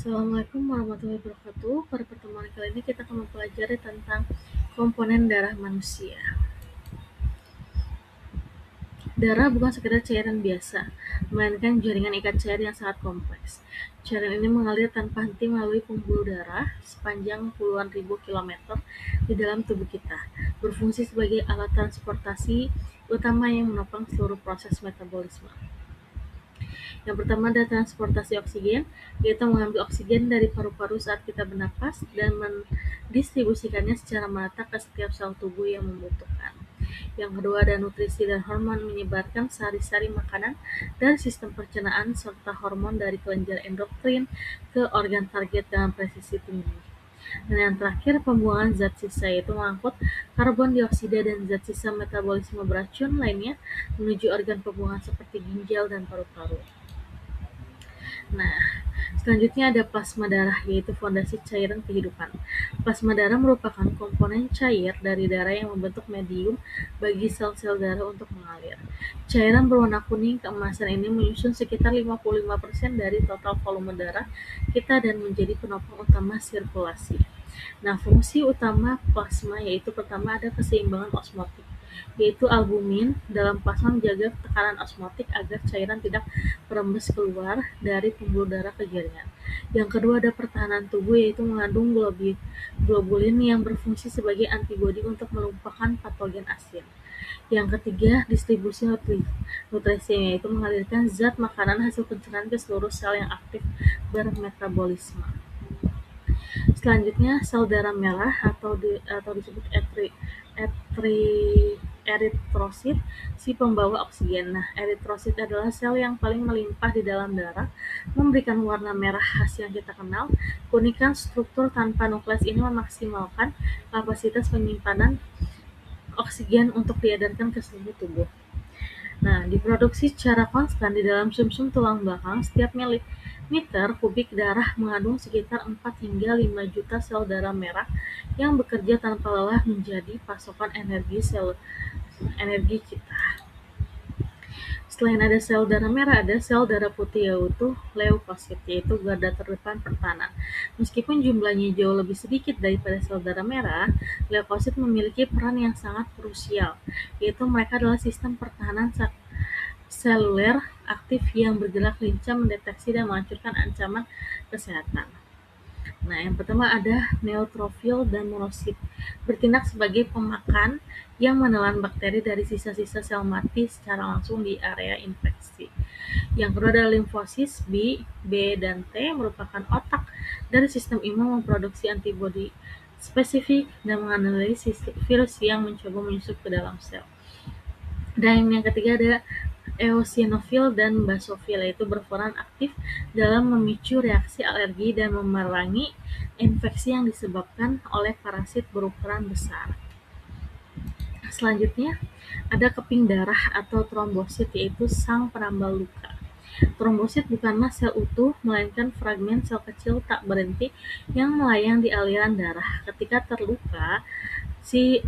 Assalamualaikum warahmatullahi wabarakatuh. Pada pertemuan kali ini kita akan mempelajari tentang komponen darah manusia. Darah bukan sekedar cairan biasa, melainkan jaringan ikat cair yang sangat kompleks. Cairan ini mengalir tanpa henti melalui pembuluh darah sepanjang puluhan ribu kilometer di dalam tubuh kita, berfungsi sebagai alat transportasi utama yang menopang seluruh proses metabolisme. Yang pertama ada transportasi oksigen, yaitu mengambil oksigen dari paru-paru saat kita bernapas dan mendistribusikannya secara merata ke setiap sel tubuh yang membutuhkan. Yang kedua ada nutrisi dan hormon, menyebarkan sari-sari makanan dari sistem pencernaan serta hormon dari kelenjar endokrin ke organ target dengan presisi tinggi. Dan yang terakhir pembuangan zat sisa, yaitu mengangkut karbon dioksida dan zat sisa metabolisme beracun lainnya menuju organ pembuangan seperti ginjal dan paru-paru. Nah, selanjutnya ada plasma darah, yaitu fondasi cairan kehidupan. Plasma darah merupakan komponen cair dari darah yang membentuk medium bagi sel-sel darah untuk mengalir. Cairan berwarna kuning keemasan ini menyusun sekitar 55% dari total volume darah kita dan menjadi penopang utama sirkulasi. Nah, fungsi utama plasma yaitu pertama ada keseimbangan osmotik, yaitu albumin dalam plasma menjaga tekanan osmotik agar cairan tidak merembes keluar dari pembuluh darah ke jaringan. Yang kedua ada pertahanan tubuh, yaitu mengandung globulin yang berfungsi sebagai antibodi untuk melumpahkan patogen asin. Yang ketiga, distribusi nutrisi, yaitu mengalirkan zat makanan hasil pencernaan ke seluruh sel yang aktif bermetabolisme. Selanjutnya sel darah merah atau disebut eritrosit, si pembawa oksigen. Nah, eritrosit adalah sel yang paling melimpah di dalam darah, memberikan warna merah khas yang kita kenal. Keunikan struktur tanpa nukleus ini memaksimalkan kapasitas penyimpanan oksigen untuk diedarkan ke seluruh tubuh. Nah, diproduksi secara konstan di dalam sumsum tulang belakang. Setiap milimeter kubik darah mengandung sekitar 4 hingga 5 juta sel darah merah yang bekerja tanpa lelah menjadi pasokan energi kita. Selain ada sel darah merah, ada sel darah putih, yaitu leukosit, yaitu garda terdepan pertahanan. Meskipun jumlahnya jauh lebih sedikit daripada sel darah merah, leukosit memiliki peran yang sangat krusial, yaitu mereka adalah sistem pertahanan seluler aktif yang bergerak lincah mendeteksi dan menghancurkan ancaman kesehatan. Nah, yang pertama ada neutrofil dan monosit, bertindak sebagai pemakan yang menelan bakteri dari sisa-sisa sel mati secara langsung di area infeksi. Yang kedua ada limfosit B, dan T, merupakan otak dari sistem imun, memproduksi antibodi spesifik dan menganalisis virus yang mencoba menyusup ke dalam sel. Dan yang ketiga ada eosinofil dan basofil, yaitu berperan aktif dalam memicu reaksi alergi dan memerangi infeksi yang disebabkan oleh parasit berukuran besar. Selanjutnya ada keping darah atau trombosit, yaitu sang penambal luka. Trombosit bukanlah sel utuh, melainkan fragmen sel kecil tak berhenti yang melayang di aliran darah. Ketika terluka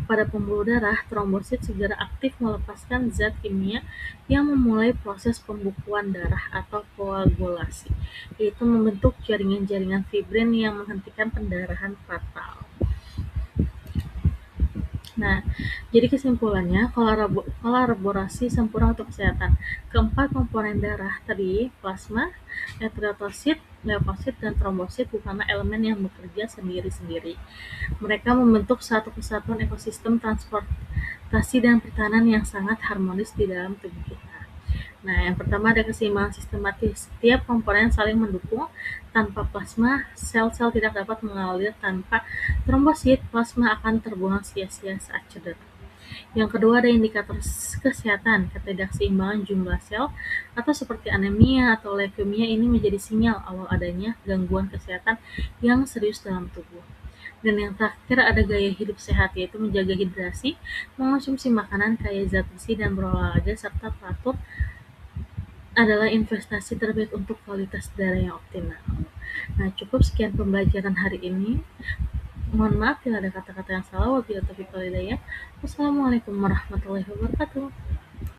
pada pembuluh darah, trombosit segera aktif melepaskan zat kimia yang memulai proses pembukuan darah atau koagulasi, yaitu membentuk jaringan-jaringan fibrin yang menghentikan pendarahan fatal. Nah, jadi kesimpulannya, kolaborasi sempurna untuk kesehatan. Keempat komponen darah tadi, plasma, eritrosit, leukosit, dan trombosit bukanlah elemen yang bekerja sendiri-sendiri. Mereka membentuk satu kesatuan ekosistem transportasi dan pertahanan yang sangat harmonis di dalam tubuh kita. Nah, yang pertama ada keseimbangan sistematis. Setiap komponen saling mendukung. Tanpa plasma, sel-sel tidak dapat mengalir. Tanpa trombosit, plasma akan terbuang sia-sia saat cedera. Yang kedua ada indikator kesehatan. Ketidakseimbangan jumlah sel atau seperti anemia atau leukemia ini menjadi sinyal awal adanya gangguan kesehatan yang serius dalam tubuh. Dan yang terakhir ada gaya hidup sehat, yaitu menjaga hidrasi, mengonsumsi makanan kaya zat besi, dan berolahraga serta teratur adalah investasi terbaik untuk kualitas darah yang optimal. Nah, cukup sekian pembelajaran hari ini. Mohon maaf bila ada kata-kata yang salah. Wabillahi taufiq wal hidayah. Wassalamualaikum warahmatullahi wabarakatuh.